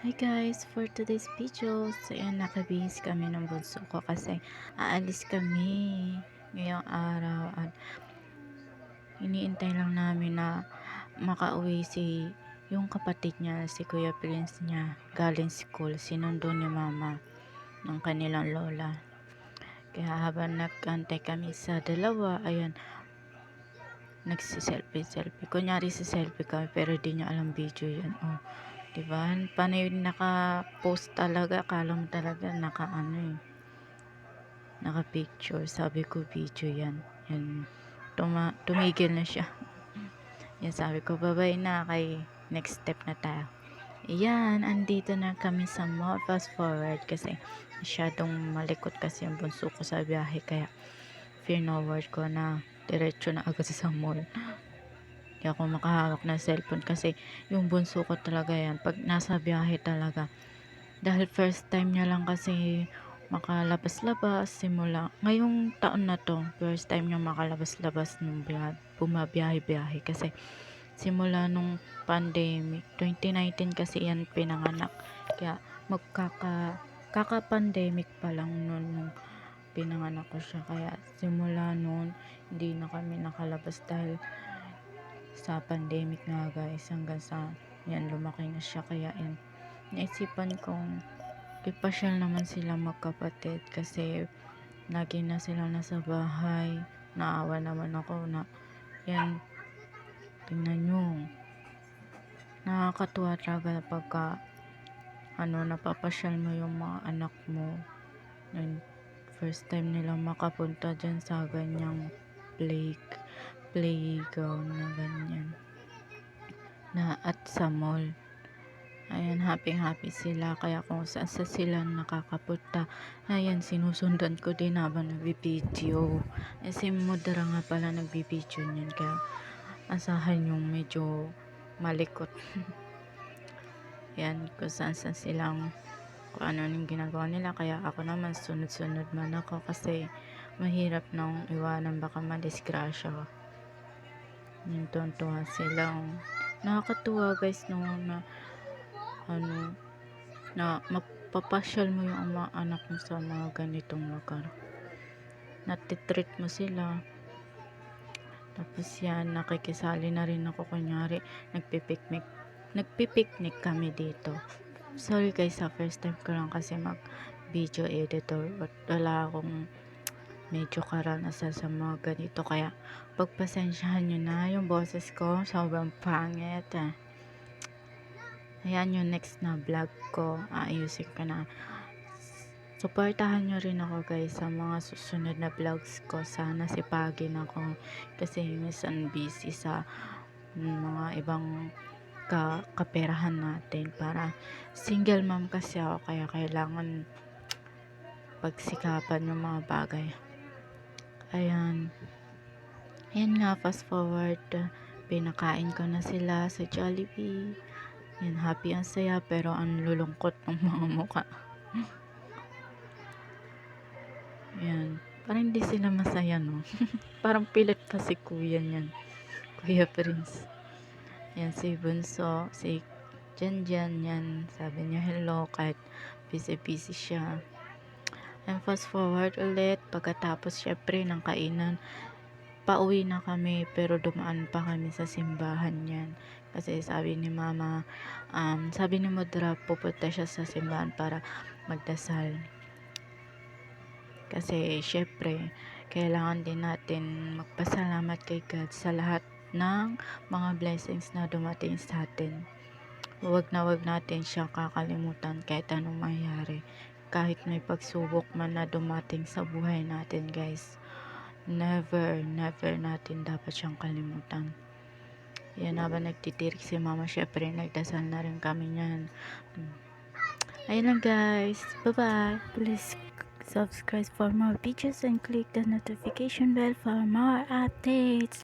Hi guys, for today's video, so ayan, nakabihis kami ng bunso ko kasi aalis kami ngayong araw at iniintay lang namin na makauwi yung kapatid niya, si Kuya Prince niya, galing school, sinundo ni mama ng kanilang lola. Kaya habang nagantay kami sa dalawa, ayan, nagsiselfie. Kunyari si selfie kami pero di niya alam video yan. Oh, diba? Paano yung naka-post talaga? Akala mo talaga naka-picture. Sabi ko video yan. Yan. Tumigil na siya. Yan sabi ko, bye-bye na kay next step na tayo. Ayan, andito na kami sa mall. Fast forward kasi masyadong malikot kasi yung bunso ko sa biyahe. Kaya forward ko na diretso na agad sa mall. Di ako makahawak ng cellphone kasi yung bunso ko talaga yan. Pag nasa biyahe talaga. Dahil first time niya lang kasi makalabas-labas simula. Ngayong taon na to, first time niya makalabas-labas ng bumabiyahe-biyahe. Kasi simula nung pandemic, 2019 kasi yan pinanganak. Kaya kaka-pandemic pa lang nun nung pinanganak ko siya. Kaya simula nun, hindi na kami nakalabas dahil sa pandemic nga guys, hanggang sa yan lumaki na siya. Kaya yan, naisipan kong ipasyal naman sila magkapatid kasi lagi na sila nasa bahay. Naawa naman ako na yan, tingnan nyo, nakakatuwa talaga pagka napapasyal mo yung mga anak mo and first time nila makapunta dyan sa ganyang playground na ganyan na at sa mall. Ayan, happy sila. Kaya kung saan sa sila nakakapunta, ayan, sinusundan ko din habang nagbibideo. Si Mudra nga pala nagbibideo niyan. Kaya asahan yung medyo malikot. Yan, kung saan silang kung ano yung ginagawa nila. Kaya ako naman sunod-sunod man ako kasi mahirap nang iwanan, baka madisgrasya. Yung tuntua silang nakakatuwa guys na mapapasyal mo yung mga anak mo sa mga ganitong lugar. Natitreat mo sila. Tapos yan, nakikisali na rin ako. Kunyari, nagpipiknik kami dito. Sorry guys, sa first time ko lang kasi mag video editor at wala akong medyo karanasan sa mga ganito. Kaya pagpasensyahan nyo na yung boses ko, sobrang pangit. Ayan yung next na vlog ko. Ayusin ko na. Suportahan nyo rin ako guys sa mga susunod na vlogs ko. Sana sipagin ako kasi minsan busy sa mga ibang kaperahan natin. Para single mom kasi ako, kaya kailangan pagsikapan yung mga bagay. Ayan nga, fast forward, pinakain ko na sila sa Jollibee. Yan, happy ang saya pero ang lulungkot ng mga muka. Yan, parang hindi sila masaya, no? Parang pilit pa si kuya niyan, Kuya Prince. Yan, si Bunso, si Janjan, yan, sabi niya hello kahit busy siya. And fast forward ulit, pagkatapos syempre ng kainan, pauwi na kami pero dumaan pa kami sa simbahan yan. Kasi sabi ni mama, sabi ni Mudra, pupunta siya sa simbahan para magdasal. Kasi syempre, kailangan din natin magpasalamat kay God sa lahat ng mga blessings na dumating sa atin. Huwag natin siyang kakalimutan kahit anong mangyari. Kahit may pagsubok man na dumating sa buhay natin guys, never natin dapat siyang kalimutan. Yan, habang nagtitirik si mama, syempre nagdasal na rin kami niyan. Ayun lang guys, bye bye. Please subscribe for more videos and click the notification bell for more updates.